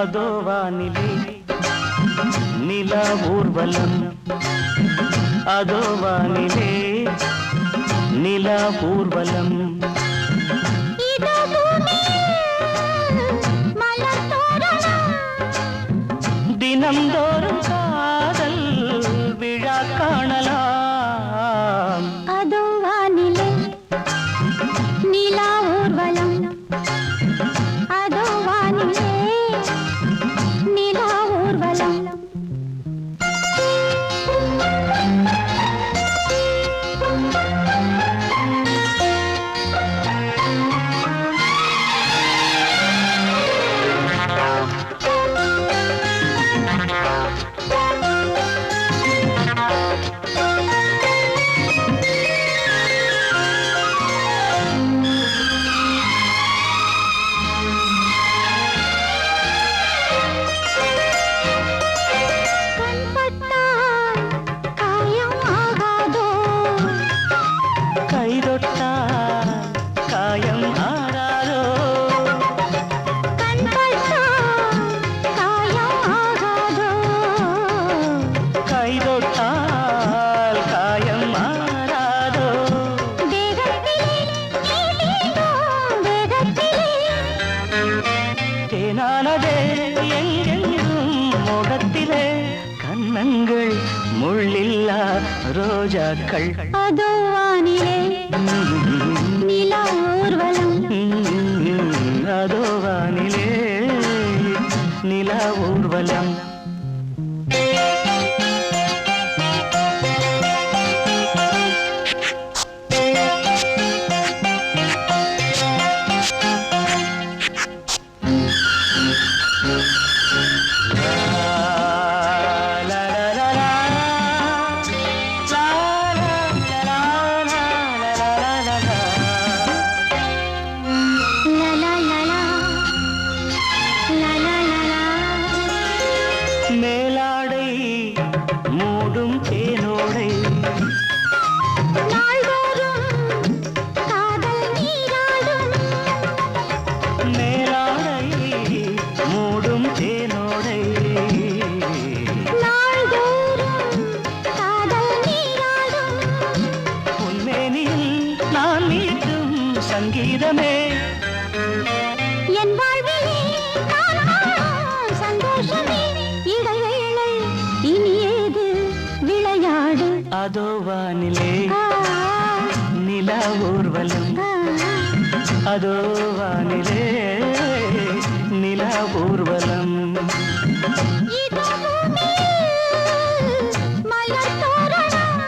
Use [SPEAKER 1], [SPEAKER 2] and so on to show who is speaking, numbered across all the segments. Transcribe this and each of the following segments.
[SPEAKER 1] அதோ வானிலே நிலா ஊர்வலம், அதோ வானிலே நிலா ஊர்வலம். தினம்தோறும் காதல் விழா காணலாம்.
[SPEAKER 2] அதோ வானிலே நிலா ஊர்வலம், அதோ வானிலே நிலா ஊர்வலம்.
[SPEAKER 1] கண்ணங்கள் முள்ளில்லா ரோஜாக்கள்.
[SPEAKER 2] அதோ வானிலே நிலா ஊர்வலம்,
[SPEAKER 1] அதோ வானிலே நிலா ஊர்வலம். மேலாடை மூடும் தேனோடை,
[SPEAKER 2] நாள்தோறும் காதல் நீராடும்.
[SPEAKER 1] மேலாடை மூடும் தேனோடை,
[SPEAKER 2] நாள்தோறும் காதல் நீராடும்.
[SPEAKER 1] உன்மேனியில் நான் மீட்டும் சங்கீதமே,
[SPEAKER 2] என் வாழ்விலே நான் காணும் சந்தோஷமே. இடைவேளை இனி ஏது விளையாடு.
[SPEAKER 1] அதோ வானிலே நிலா ஊர்வலம், அதோ வானிலே நிலா ஊர்வலம்.
[SPEAKER 2] இதோ பூமியில் மலர் தோரணம்,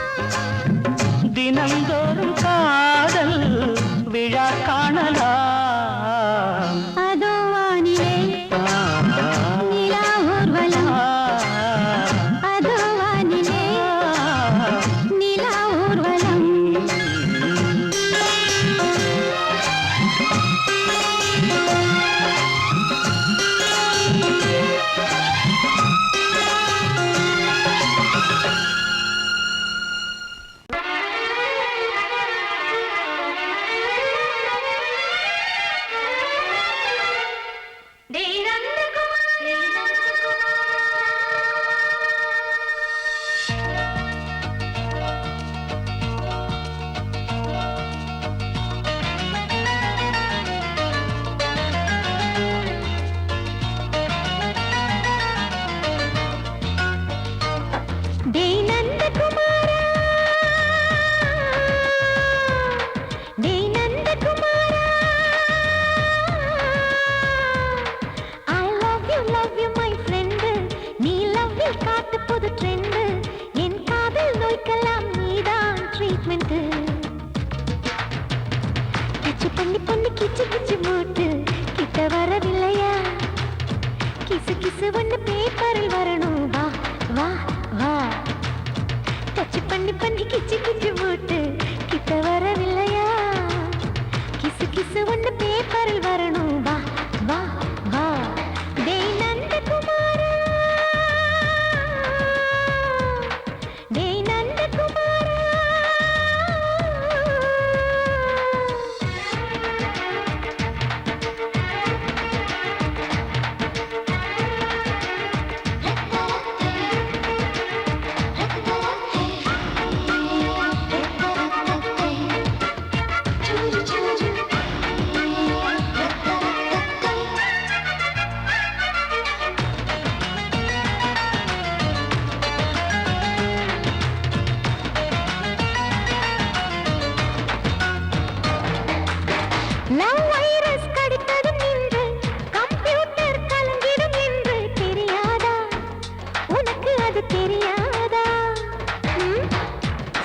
[SPEAKER 1] தினம்தோறும் காதல் விழா காணலாம்.
[SPEAKER 2] அதோ வானிலே நிலா ஊர்வலம், அதோ வானிலே நிலா ஊர்வலம்.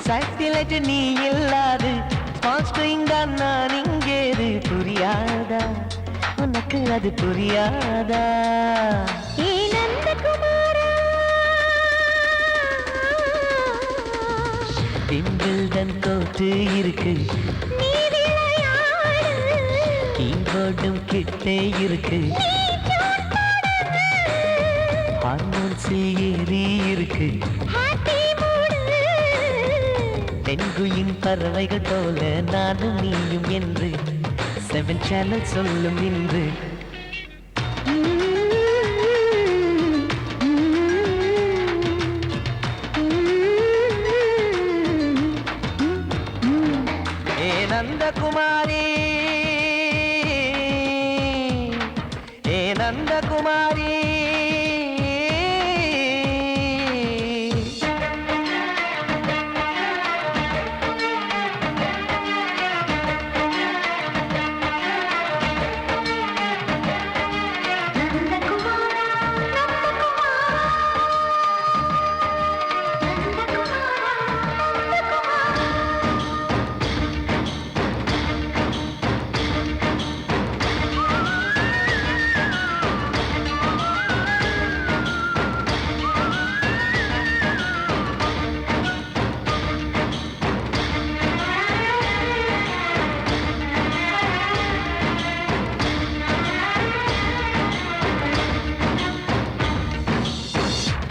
[SPEAKER 1] சட்டிலைட் நீ இல்லாது தான் நான் இங்கேது புரியாதா உனக்கு அது புரியாதா
[SPEAKER 2] ஏ நந்தகுமாரா
[SPEAKER 1] பிம்பிள்டன் கோட்டு இருக்கு
[SPEAKER 2] நீ விளையாடு
[SPEAKER 1] கீபோர்டும் கிட்டே இருக்கு ஹார்மோன்ஸில் ஏறி இருக்கு
[SPEAKER 2] ஹாப்பி மூடு
[SPEAKER 1] பெண்குயின் பறவைகள் போல நானும் நீயும் என்று 7 சேனல் சொல்லும் இன்று ஏ நந்தகுமாரி ஏ நந்தகுமாரி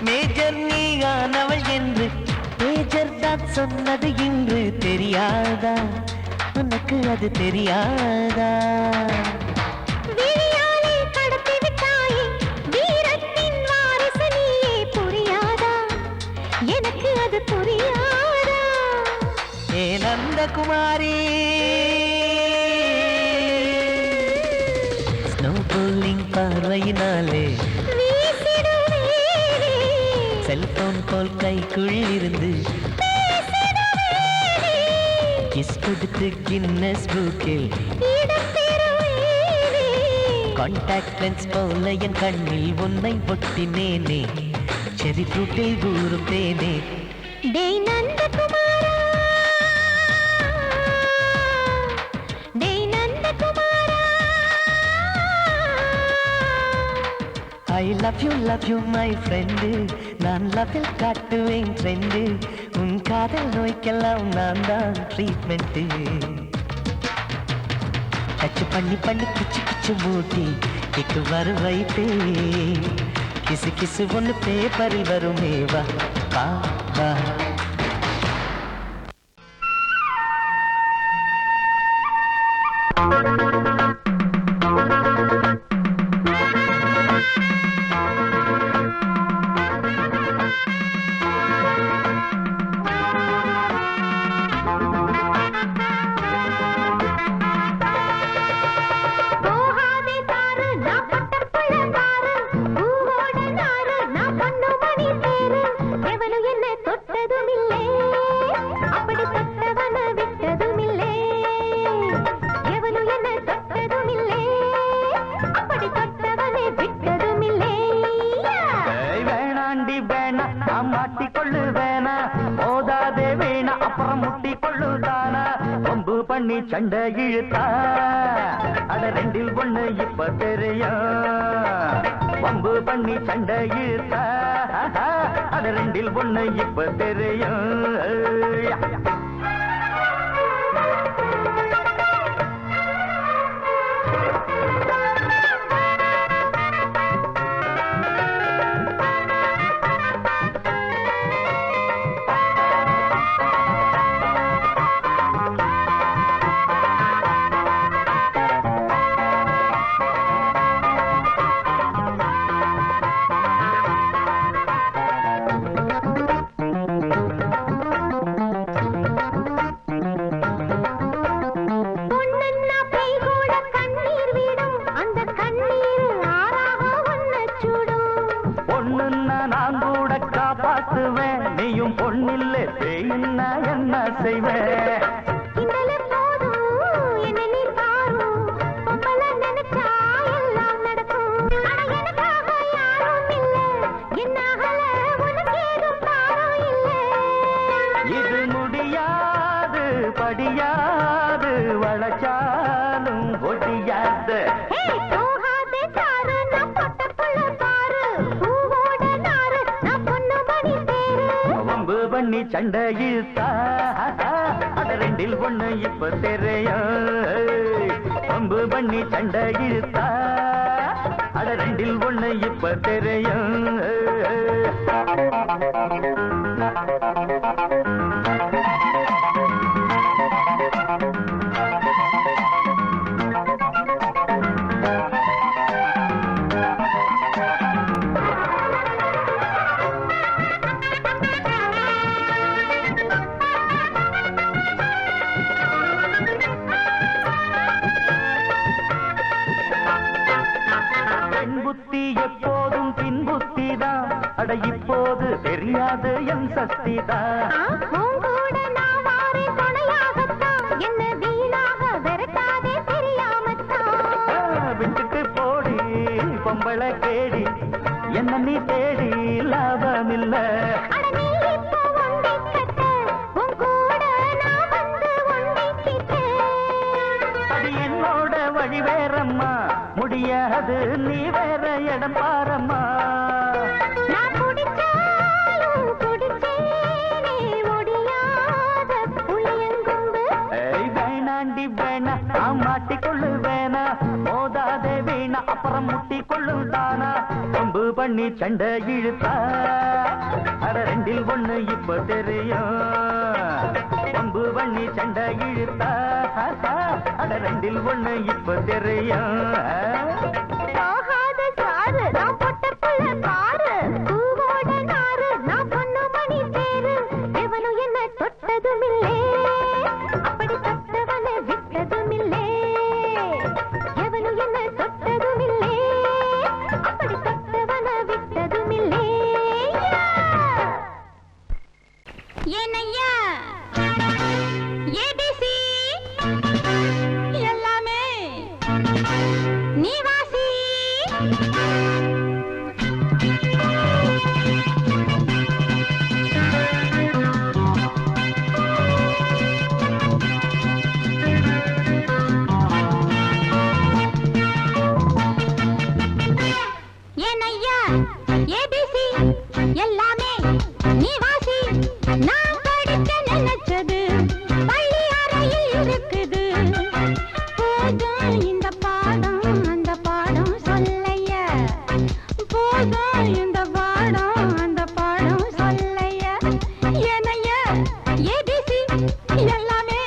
[SPEAKER 1] மேஜர் நீயானவள் என்று மேஜர் தான் சொன்னது இன்று தெரியாதா உனக்கு அது தெரியாதா
[SPEAKER 2] விழியாலே கடத்தி விட்டாயே வீரத்தின் வாரிசு நீயே புரியாதா எனக்கு அது புரியாதா
[SPEAKER 1] ஏ நந்தகுமாரி ஸ்னோ போலிங் பார்வையினாலே செல்போன் போல் கைக்குள் இருந்து கிஸ் கொடுத்து கின்னஸ் புக்கில் கான்டாக்ட் லென்ஸ் போல என் கண்ணில் உன்னை ஒட்டினேனே செரி ஃப்ரூட்டில் ஊறும் தேனே
[SPEAKER 2] டேய் நந்தகுமாரா டேய் நந்தகுமாரா
[SPEAKER 1] I love you my friend நான் லவ்வில் காட்டுவேன் ட்ரெண்டு உன் காதல் நோய்க்கெல்லாம் நான் தான் ட்ரீட்மெண்ட்டு டச் பண்ணி பண்ணி கிச்சு கிச்சு மூட்டி கிக்கு வர வைப்பே கிசு கிசு ஒன்று பேப்பரில் வருமே வா வா வா
[SPEAKER 2] போகாதே தாரு நான் பட்டப்புள்ள தாரு பூவோட நாரு நான் பொண்ணு மணி சேரு எவனும் என்ன தொட்டதும் இல்லை அப்படி தொட்டவன விட்டதும் இல்லை எவனும் என்ன தொட்டதும் இல்லை அப்படி தொட்டவனை விட்டதும் இல்லை
[SPEAKER 1] வேணாண்டி வேணா நான் மாட்டிக்கொள்ளு வேணா மோதாதே வேணா அப்புறம் முட்டிக்கொள்ளுதானா கொம்பு பண்ணி சண்டை இழுத்தா அட ரெண்டில் ஒண்ணு இப்ப தெரியும் வம்பு பண்ணி சண்டை இழுத்தா அட ரெண்டில் ஒண்ணு இப்ப தெரியும்
[SPEAKER 2] பொண்ணுன்னா பேய் கூட கண்ணீர் விடும் அந்த கண்ணீர் ஆறாக ஒன்ன சுடும்
[SPEAKER 1] பொண்ணுன்னா நான் கூட காப்பாத்துவேன் நீயும் பொண்ணில்லை பேயின்னா என்ன செய்வேன்
[SPEAKER 2] கிண்டலே போதும் என்ன நீ பாரு பொம்பள நினைச்சா எல்லாம் நடக்கும் ஆனா எனக்காக யாரும் இல்ல என்னாகல உனக்கு ஏதும் பாரம் இல்ல
[SPEAKER 1] இது முடிய படியாது வளச்சாலும் ஒடியாது.
[SPEAKER 2] போகாதே சாரு நான் பொட்டப்புள்ள பாரு பூவோட நாரு நான் பொண்ணு மணி தேரு.
[SPEAKER 1] வம்பு பண்ணி சண்டை இழுத்தா அட ரெண்டில் ஒண்ணு இப்ப தெரியும். வம்பு பண்ணி சண்டை இழுத்தா அட ரெண்டில் ஒண்ணு இப்ப தெரியும். புத்தி எப்போதும் பின் புத்திதான். அட இப்போது தெரியாது என் சக்திதான்.
[SPEAKER 2] உங்கூட நான் வாரி துணையாகத்தான் என்ன வீணாக விரட்டாதே தெரியாமத்தான்.
[SPEAKER 1] விட்டுட்டு போடி பொம்பளை கேடி என்ன நீ தேடி லாபமில்ல. அது என்னோட வழி வேறம்மா முடியாது நீ வேற இடம் பாரம்மா.
[SPEAKER 2] நான் குடிச்சாலும் குடிச்சேனே முடியாத புளியங்கொம்பு.
[SPEAKER 1] வேணாண்டி வேணா நான் மாட்டிக்கொள்ளு வேணா மோதாதே வீணா அப்புறம் முட்டி கொள்ளு தானா. கொம்பு பண்ணி சண்டை இழுத்தா அட ரெண்டில் ஒண்ணு இப்ப தெரியும். கொம்பு பண்ணி சண்டை இழுத்தா அட ரெண்டில் ஒண்ணு இப்ப தெரியும்.
[SPEAKER 2] போகாத சாரு நான் பொட்டப்புள்ள பாரு பூவோட நாரு நான் பொண்ணு மணி தேரு. எவனும் என்ன தொட்டதுமில்லே அப்படி தொட்டவனை விட்டதுமில்லே. எவனும் என்ன தொட்டதுமில்லே அப்படி தொட்டவனை விட்டதுமில்லே. ஏனையா ஏபிசி எல்லாமே நீ வாசி. ஏனையா ஏபிசி எல்லாமே நீ வாசி. நான் படிக்க நினைச்சது பள்ளி அறையில் இருக்குது. போதும் இந்த பாடம் அந்த பாடம் சொல்லையா. போதும் இந்த பாடம் அந்த பாடம் சொல்லையா. ஏனையா ஏபிசி எல்லாமே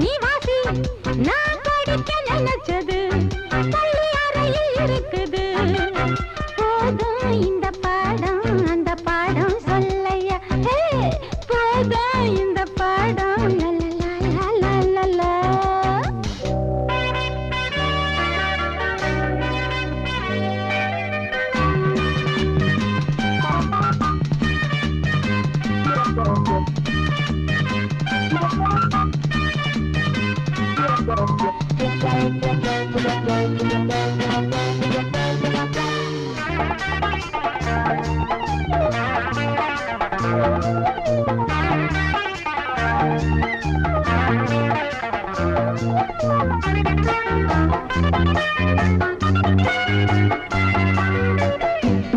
[SPEAKER 2] நீ வாசி. நான் படிக்க நினைச்சது பள்ளி அறையில் இருக்குது. போதும் இந்த பாடம் அந்த பாடம் சொல்லையா. போதும் இந்த பாடம் லலலலலலலா.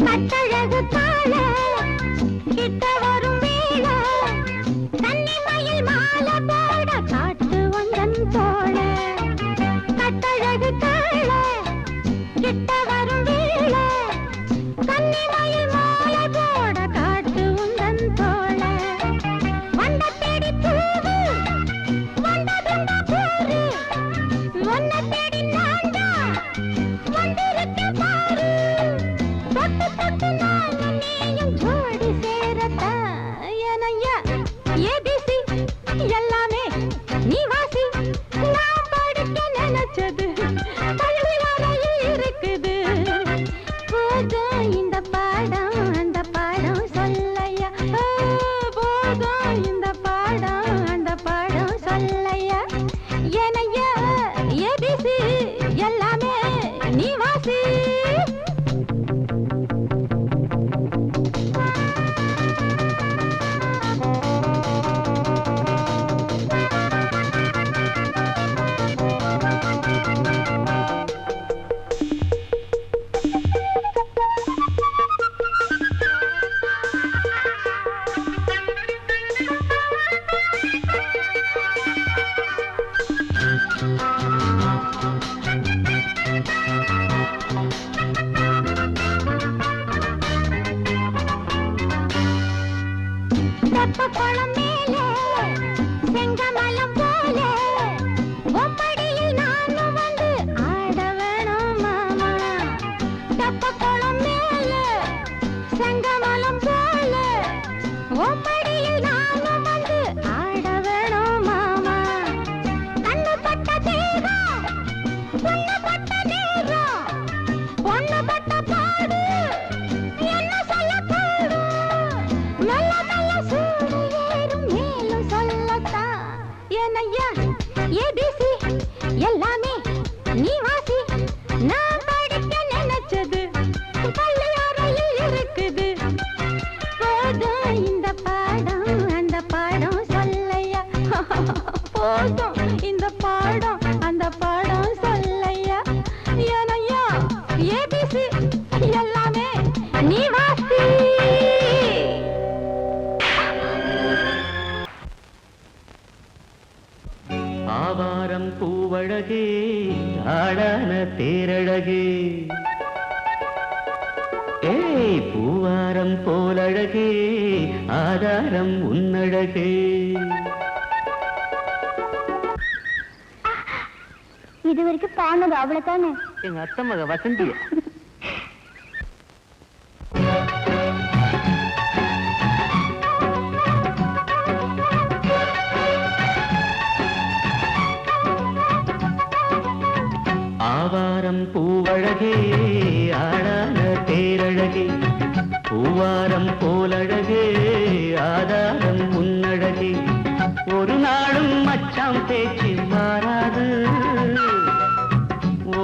[SPEAKER 2] கட்டழகு தாழ கிட்ட வரும் வேளை கன்னிமயில் மாலை போட காட்டு வந்தன் தோழ. கட்டழகு தாழ கிட்ட வரும் வேளை கன்னிமயில் மாலை போட காட்டு வந்தன் தோழ. வண்ட தேடி பூவு வண்டதுண்டா போரு ஒன்ன தேடி நான்தா வந்திருக்கேன் பாரு. தொட்டு தொட்டு நானும் நீயும் ஜோடி சேரத்தா. ஏனையா ஏபிசி எல்லாமே நீ வாசி. நான் படிக்க நினைச்சது பள்ளி அறையில் இருக்குது. போதும் இந்த பாடம் அந்த பாடம் சொல்லையா. போதும் இந்த பாடம் அந்த பாடம் சொல்லையா. ஏனையா ஏபிசி எல்லாமே நீ வாசி. தெப்ப குளம் மேலே செங்கமலம் போல ஒப்படியில் நானும் வந்து ஆட வேணும் மாமா. தெப்ப குளம் மேலே செங்கமலம் போல ஒப்படியில் நானும் வந்து ஆட வேணும் மாமா. கண்ணு பட்ட தேகம் பொண்ணு பட்ட நேரம் பொண்ணு பட்ட பாடு என்ன சொல்ல பாடு மெல்ல மெல்ல சூடு ஏறும் மேலும் சொல்லத்தான் ஏனையா ஏபிசி எல்லாமே நீ வாசி. நான் படிக்க நினைச்சது பள்ளியறையில் இருக்குது. போதும் இந்த பாடம் அந்த பாடம் சொல்லையா. போதும் இந்த பாடம் அந்த பாடம் சொல்லையா. ஏனையா ஏபிசி எல்லாமே நீ வாசி.
[SPEAKER 1] ஆவாரம் பூவழகே ஆடான தேரழகே ஏய் பூவாரம் போலழகே ஆதாரம் உன்னழகே.
[SPEAKER 2] இது வரைக்கும் பாடுனது அவ்வளவுதானே.
[SPEAKER 1] எங்க அத்தை மக வசந்திய ஆவாரம் பூவழகே ஆடான தேரழகே பூவாரம் போலழகே ஆதாரம் உன்னழகே. ஒரு நாளும் மச்சாம் பேச்சு மாறாது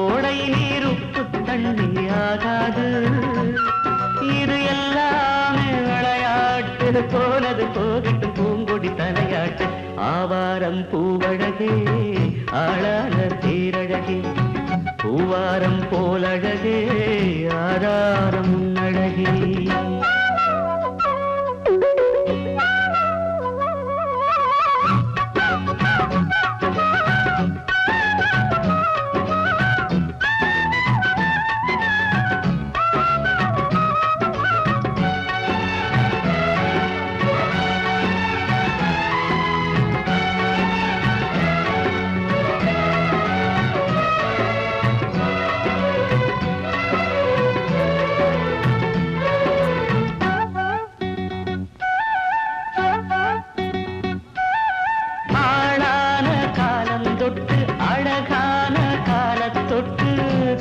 [SPEAKER 1] ஓடை நீர் உப்பு தண்ணி ஆகாது. இது எல்லாமே விளையாட்டு போனது போகட்டும் பூங்கொடி தலையாட்டு. ஆவாரம் பூவழகே ஆளான தேரழகே பூவாரம் போலழகே ஆதாரம் உன்னழகே.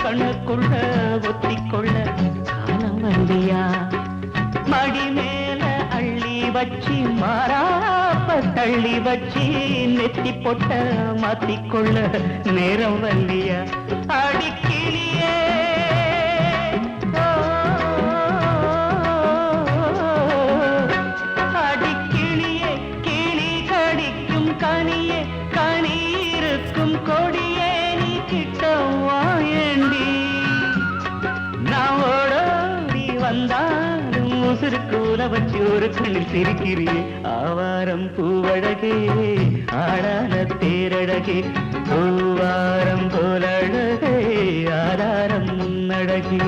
[SPEAKER 1] கண்ணுக்குள்ள ஒத்திக்கொள்ள காலம் வந்தியா. மடி மேல அள்ளி வச்சி மாறாப்ப தள்ளி வச்சி நெத்தி பொட்ட மாத்திக்கொள்ள நேரம் வந்தியா. அடிக்கிளியே அடிக்கிளியே கிளி கடிக்கும் கனியே கனி இருக்கும் கொடியே நீ கிட்டவா ஏண்டி. நான் ஓடோடி வந்தாலும் உசுருக்கு உல வச்சு ஒரு கண்ணில் சிரிக்கிறியே. ஆவாரம் பூவழகே ஆடான தேரழகே பூவாரம் போலழகே ஆதாரம் முன்னழகே.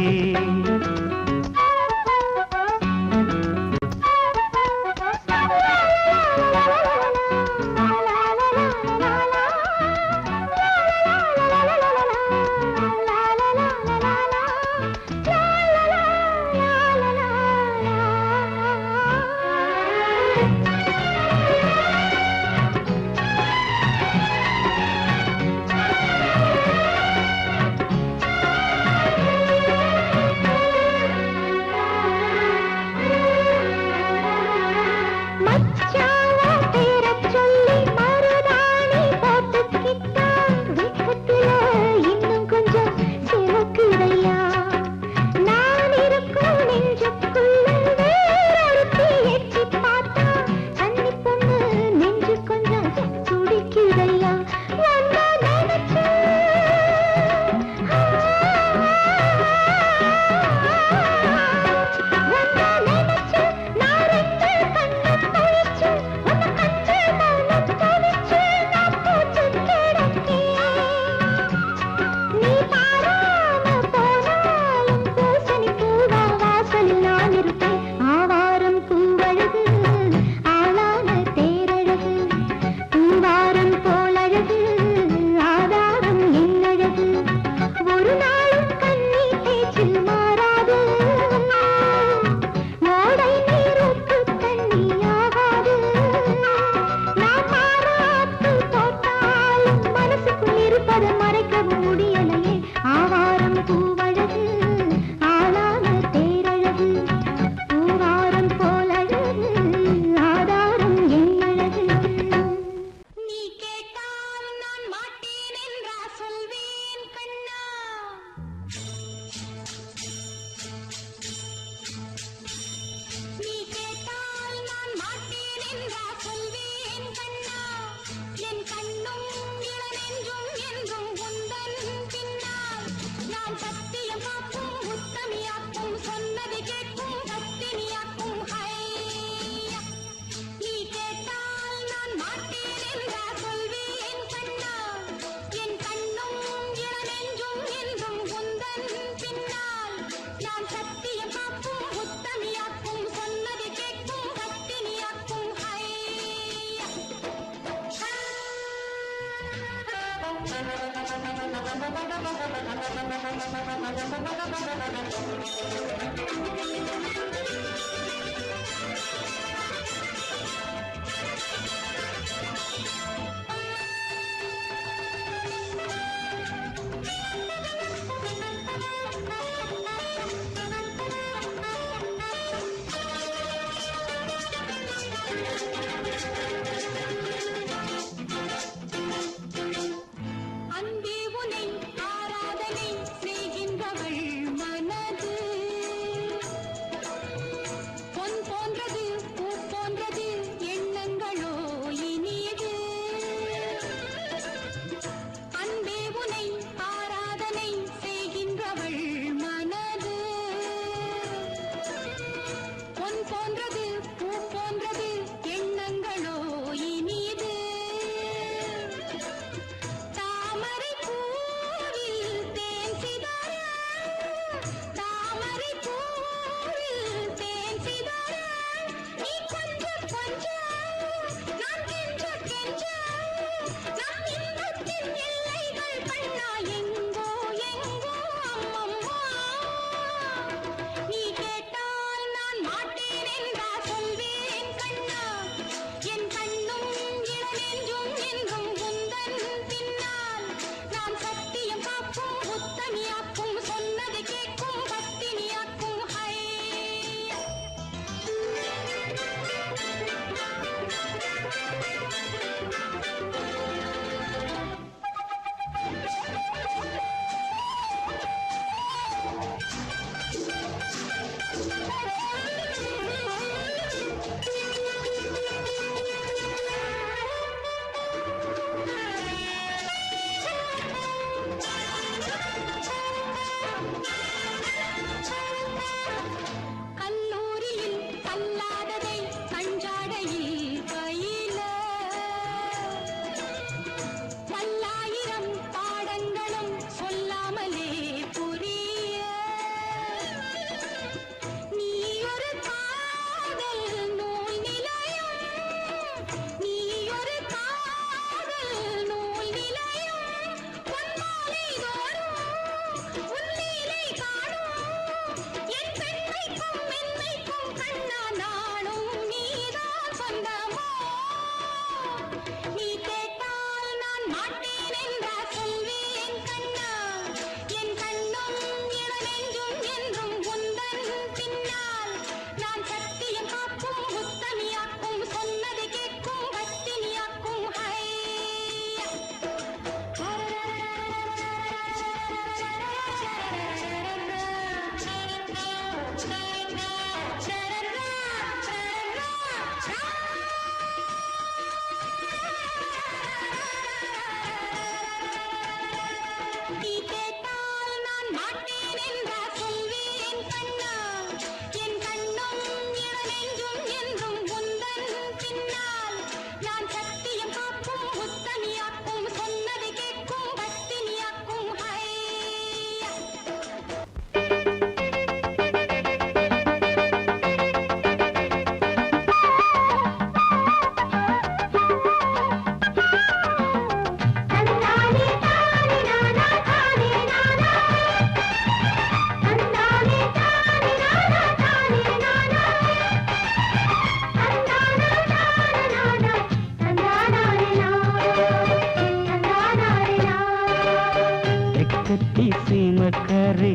[SPEAKER 1] சீமக்காரி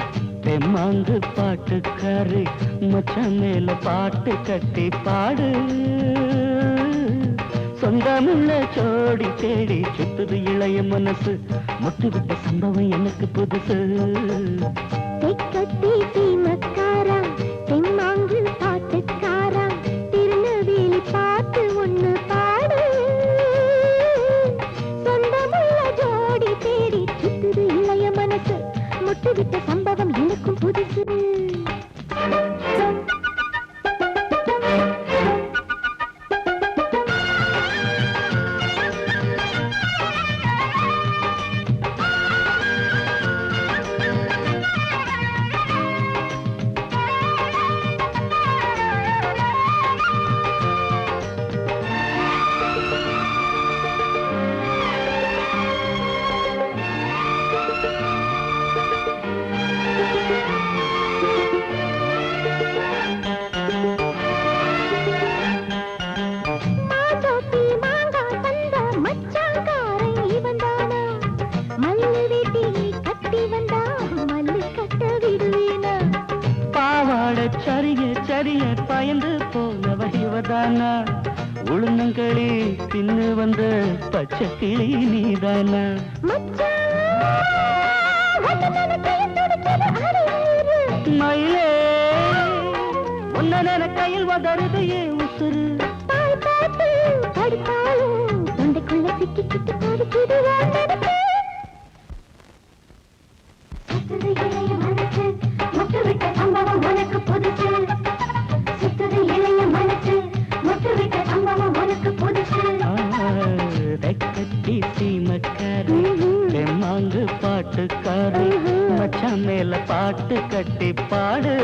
[SPEAKER 1] தெம்மாங்கு பாட்டுக்காரி மச்சான் மேல பாட்டு கட்டி பாடு சொந்தமுள்ள ஜோடி தேடி சுத்துது இளைய மனசு முட்டுவிட்ட சம்பவம் எனக்கு புதுசு
[SPEAKER 2] கட்டி சீமக்காரா தெம்மாங்கு பாட்டுக்காரா திருநெல்வேலி பாட்டு ஒண்ணு பாடு சொந்தமுள்ள ஜோடி தேடி சுத்துது இளைய மனசு முட்டுவிட்ட சம்பவம் எனக்கும் புதுசு
[SPEAKER 1] உளுந்தங்களி தின்னு வந்த பச்சை கிளி நீதானா மயிலே உன்ன கையில் வதருது ஏன் உசுறு
[SPEAKER 2] தொண்டைக்குள்ள சிக்கி சிக்கி பாடிக்கிது இளைய மனசு முட்டுவிட்ட சம்பவம் உனக்கு புதுசு சுத்துது இளைய மனசு முட்டுவிட்ட சம்பவம் உனக்கு புதுசு
[SPEAKER 1] கட்டி சீமக்காரு மாங்கு பாட்டுக்காரு மச்சான் மேல பாட்டு கட்டி பாடு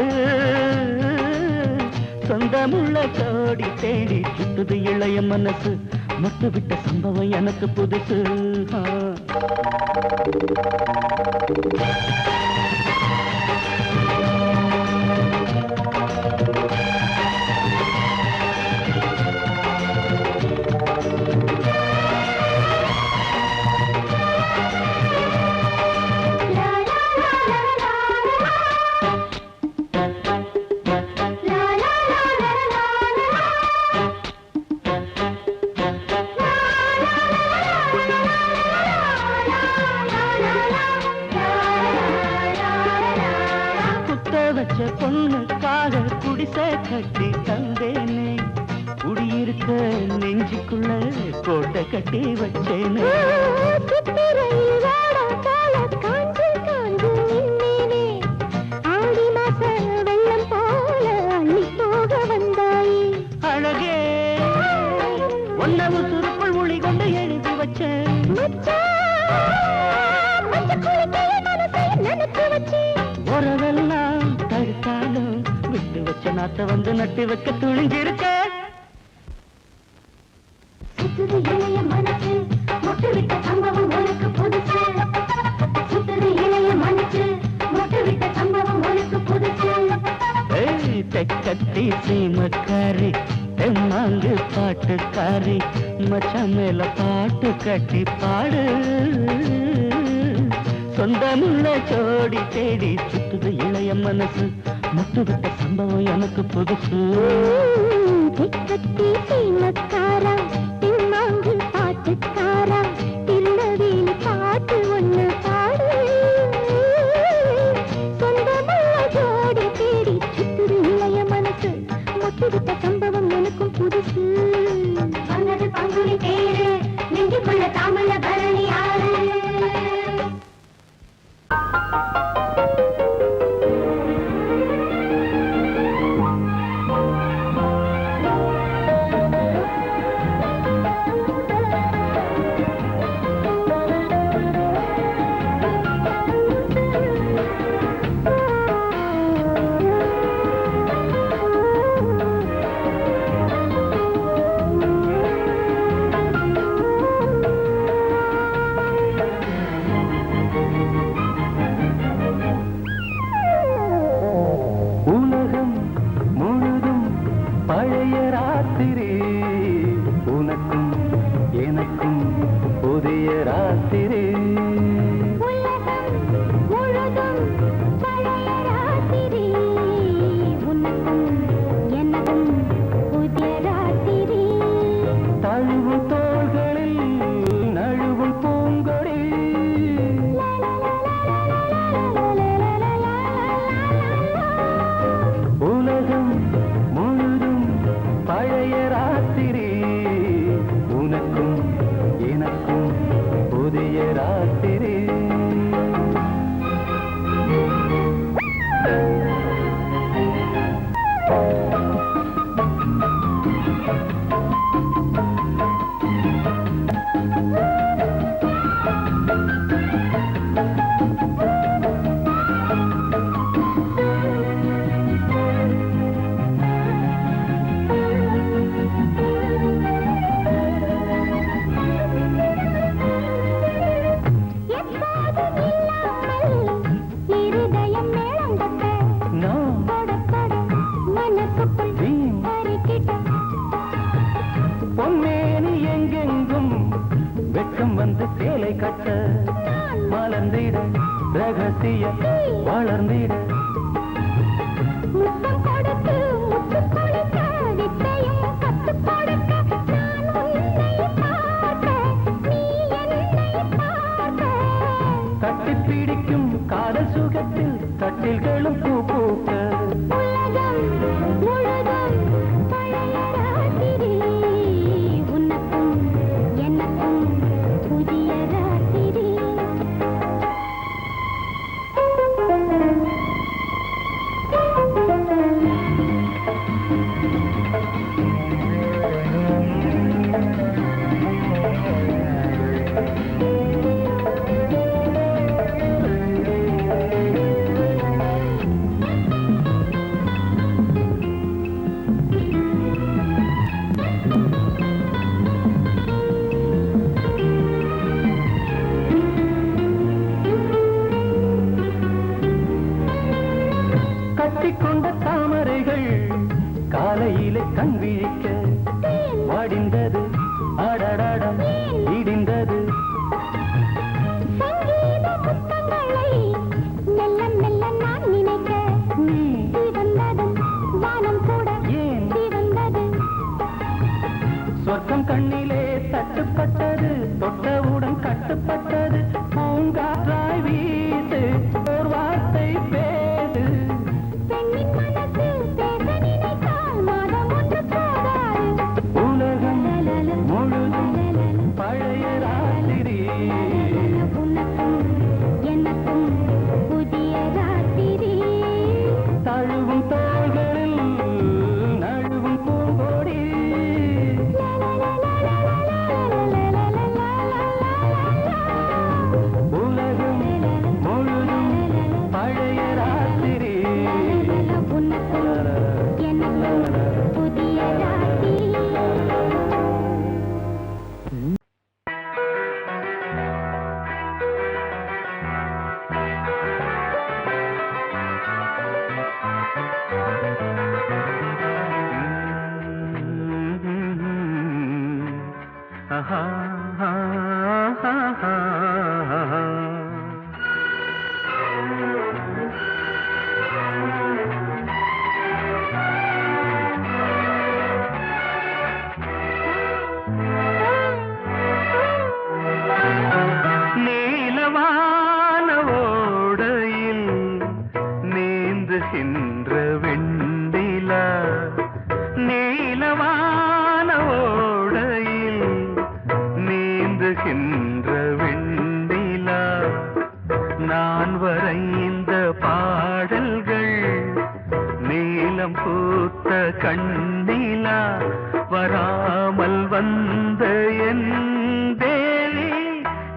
[SPEAKER 1] சொந்தமுள்ள கோடி தேடி சுத்துது இளைய மனசு முட்டு விட்ட சம்பவம் எனக்கு புதுசு பொண்ணுக்காக குடிசை கட்டி தந்தேனே குடியிருக்க நெஞ்சுக்குள்ள கோட்டை கட்டி வச்சேனே அழகே ஒன்னவு சுருக்குள் மொழி கொண்டு எழுதி வச்சேன் உறவெல்லாம் தடுத்தாலும் விட்டு வச்ச நாத்த வந்து நட்டு வைக்க துணிஞ்சிருக்க
[SPEAKER 2] சுத்துது இளைய மனசு முட்டுவிட்ட சம்பவம் உனக்கு புதுசு சுத்துது இளைய மனசு முட்டுவிட்ட சம்பவம் உனக்கு புதுசு
[SPEAKER 1] தெக்கத்தி சீமக்காரி தெம்மாங்கு பாட்டுக்காரி மச்சான் மேல பாட்டு கட்டி பாடு சொந்தமுள்ள ஜோடி தேடி சுத்துது இளைய மனசு முட்டுவிட்ட சம்பவம் எனக்கு புதுசு
[SPEAKER 2] தெக்கத்தி சீமக்காரா தெம்மாங்கு பாட்டுக்காரா திருநெல்வேலி பாட்டு ஒண்ணு பாடு சொந்தமுள்ள ஜோடி தேடி சுத்துது இளைய மனசு முட்டுவிட்ட சம்பவம் எனக்கும் புதுசு வந்தது பங்குனி தேரு நெஞ்சுக்குள்ள தாமல பரணி ஆறு
[SPEAKER 1] வளர்ந்திட
[SPEAKER 2] முத்தம் கொடுத்து முத்து கொடுக்க வித்தையும் கத்து கொடுக்க
[SPEAKER 1] படிந்தது அடடடம் இடிந்தது
[SPEAKER 2] சங்கீத முத்தங்களை மெல்ல மெல்ல நான் நினைக்க சிவந்ததும் வானம் கூட சிவந்தது
[SPEAKER 1] சொர்க்கம் கண்ணிலே தட்டுப்பட்டது தொட்டவுடன் கட்டுப்பட்டது பூங்காற்றாய் வீசு ஒரு வார்த்தை பேசு
[SPEAKER 2] பெண்ணின் மனசு பேச நினைத்தால் மாதம் ஒன்று போகாது
[SPEAKER 1] உலகம் முழுதும் பழைய ராத்திரி
[SPEAKER 2] உனக்கும் எனக்கும் புதிய ராத்திரி
[SPEAKER 1] தழுவும் தோள்களில் நழுவும் பூங்கொடி உலகம் முழுதும் பழைய ராத்திரி
[SPEAKER 2] உனக்கும் எனக்கும் புதிய ராத்திரி
[SPEAKER 1] நீலவான ஓடையில் நீந்துகின்ற வெண்ணிலா நீலவான ஓடையில் நீந்துகின்ற வெண்ணிலா நான் வரைந்த பாடல்கள் நீலம் பூத்த கண்ணிலா வராமல் வந்த என் தேவி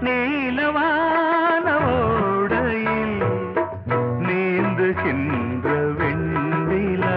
[SPEAKER 1] நீலவான ஓடையில் நீந்துகின்ற வெண்ணிலா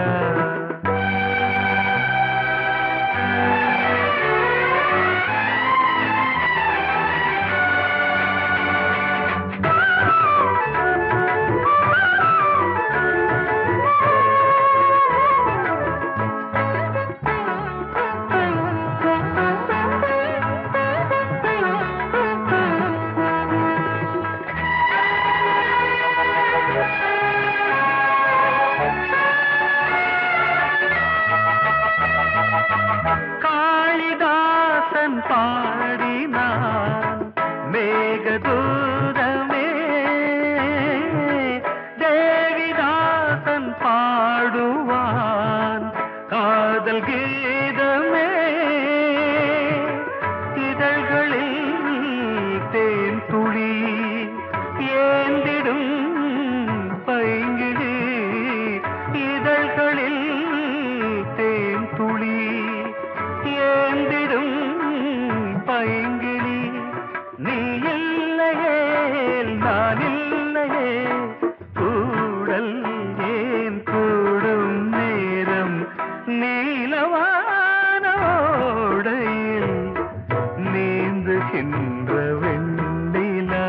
[SPEAKER 1] காளிதாசன் பாடினான் மேகதூதமே தேவிதாசன் பாடுவான் காதல் கீதமே இதழ்களில் தேன் துளி ஏந்திடும் பைங்கிடி இதழ்களில் தேன் துளி ஏந்திடும் பைங்கிளி நீ இல்லையே நான் இல்லையே கூடல் ஏன் கூடும் நேரம் நீலவான ஓடையில் நீந்துகின்ற வெண்ணிலா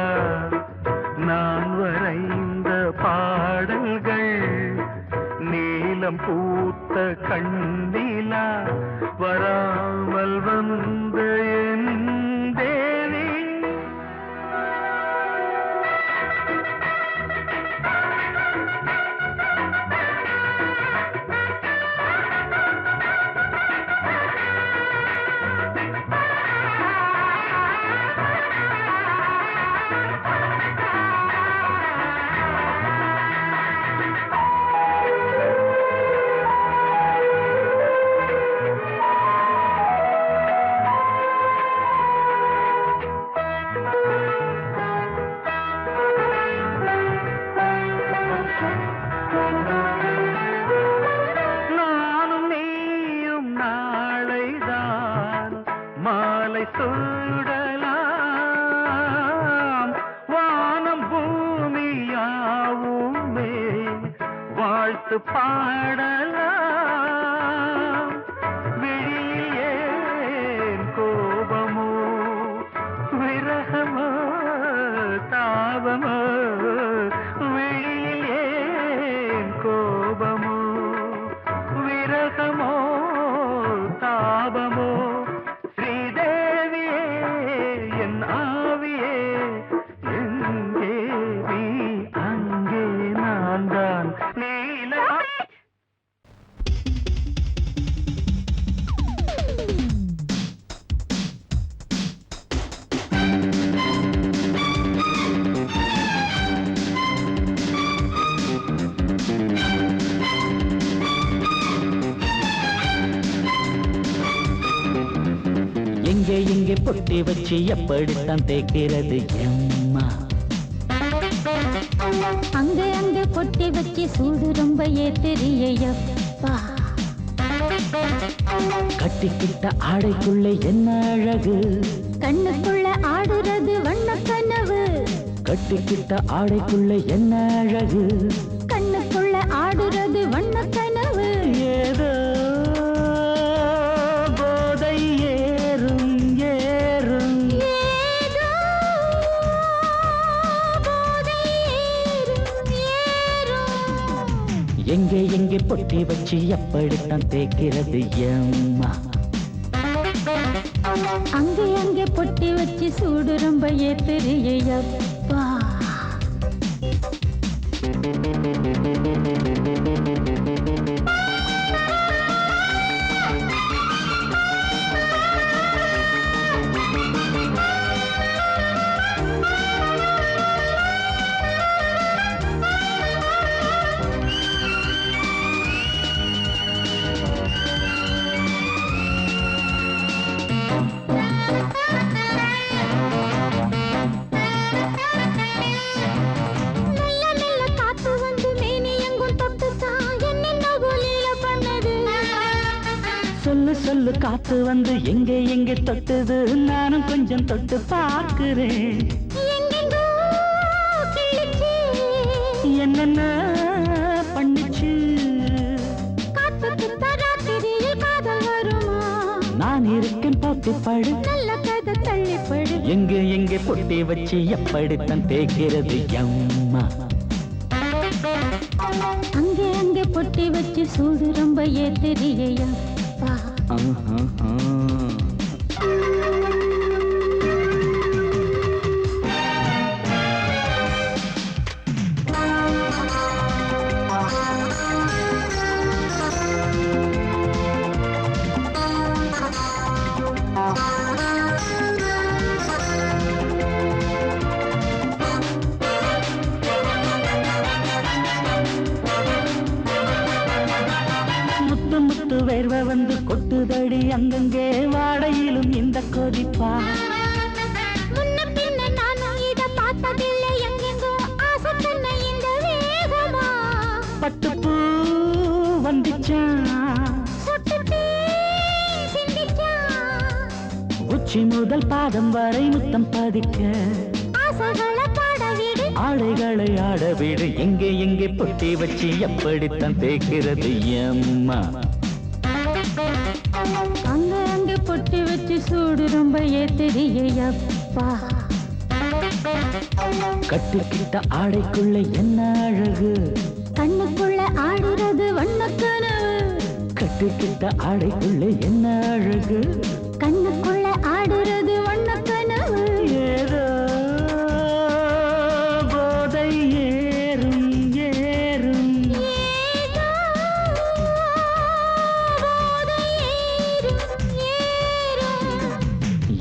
[SPEAKER 1] நான் வரைந்த பாடல்கள் நீலம் பூத்த கண்ணிலா வராமல் வந்த என் தேவி நானும் நீயும் நாளைதான் மாலை சூடலாம் வானம் பூமியாவுமே வாழ்த்து பாடலாம் விழியில் ஏன் கோபமோ விரகமோ தாபமோ விழியில் ஏன் கோபமோ விரகமோ தாபமோ எங்கே எங்கே பொட்டி வச்சு எப்படித்தான் தேய்க்கிறது எம்மா.
[SPEAKER 2] அங்க அங்க பொட்டி வச்சு சூடு ரொம்ப ஏத்தெரியப்பா.
[SPEAKER 1] கட்டிக்கிட்ட ஆடைக்குள்ளே என்ன அழகு,
[SPEAKER 2] கண்ணுக்குள்ள ஆடுறது வண்ண கனவு.
[SPEAKER 1] கட்டிக்கிட்ட ஆடைக்குள்ளே என்ன அழகு,
[SPEAKER 2] கண்ணுக்குள்ள ஆடுறது வண்ண கனவு.
[SPEAKER 1] ஏதோ போதை ஏறும் ஏறும்,
[SPEAKER 2] ஏதோ போதை ஏறும் ஏறும்.
[SPEAKER 1] எங்கே எங்கே பொட்டி வச்சு எப்படித்தான் தேய்க்கிறது எம்மா.
[SPEAKER 2] அங்கே அங்கே பொட்டி வச்சு சூடு ரொம்ப ஏத்தெரியப்பா.
[SPEAKER 1] சொல்லு சொல்லு காத்து வந்து எங்கே எங்கே தொட்டுது, நானும் கொஞ்சம் தொட்டு பார்க்கிறேன். என்னென்ன பண்ணிச்சு, நான் இருக்கேன் பார்த்து படு,
[SPEAKER 2] தள்ளிப்படு.
[SPEAKER 1] எங்கே எங்கே பொட்டி வச்சு எப்படித்தான் தேய்க்கிறது எம்மா.
[SPEAKER 2] அங்கே அங்கே பொட்டி வச்சு சூடு ரொம்ப ஏத்தெரியப்பா.
[SPEAKER 1] முத்து முத்து வேர்வை வந்து கொட்டுதடி அங்கங்கே, வாடையிலும் இந்த கொதிப்பா.
[SPEAKER 2] முன்ன பின்ன நானும் இத பார்த்ததில்லை, எங்கெங்கோ ஆசை தன்னை இந்த வேகமா.
[SPEAKER 1] பட்டுப்பூ வந்துச்சா,
[SPEAKER 2] சொட்டுத்தே சிந்திச்சா.
[SPEAKER 1] உச்சி முதல் பாதம் வரை முத்தம் பதிக்க,
[SPEAKER 2] ஆசைகளை பாட விடு,
[SPEAKER 1] ஆடைகளை ஆட விடு. எங்கே எங்கே பொட்டி வச்சு எப்படித்தான் தேய்க்கிறது எம்மா.
[SPEAKER 2] அங்க அங்க பொட்டி வச்சு சூடு ரொம்ப ஏத்தெரியப்பா.
[SPEAKER 1] கட்டிக்கிட்ட ஆடைக்குள்ள என்ன அழகு,
[SPEAKER 2] கண்ணுக்குள்ள ஆடுறது வண்ண கனவு.
[SPEAKER 1] கட்டிக்கிட்ட ஆடைக்குள்ள என்ன அழகு,
[SPEAKER 2] கண்ணுக்குள்ள ஆடுறது வண்ண கனவு.
[SPEAKER 1] ஏதோ போதை ஏறும் ஏறும்,
[SPEAKER 2] ஏதோ போதை ஏறும் ஏறும்.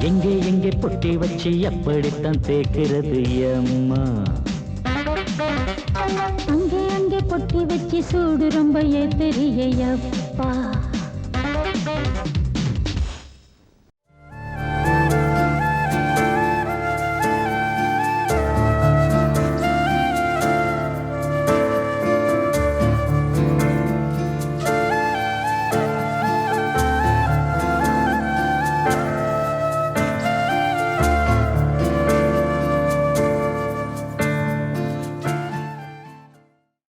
[SPEAKER 1] எங்கே எங்கே பொட்டி வச்சு எப்படித்தான் தேய்க்கிறது எம்மா.
[SPEAKER 2] அங்கே அங்கே பொட்டி வச்சு சூடு ரொம்ப ஏத்தெரியப்பா.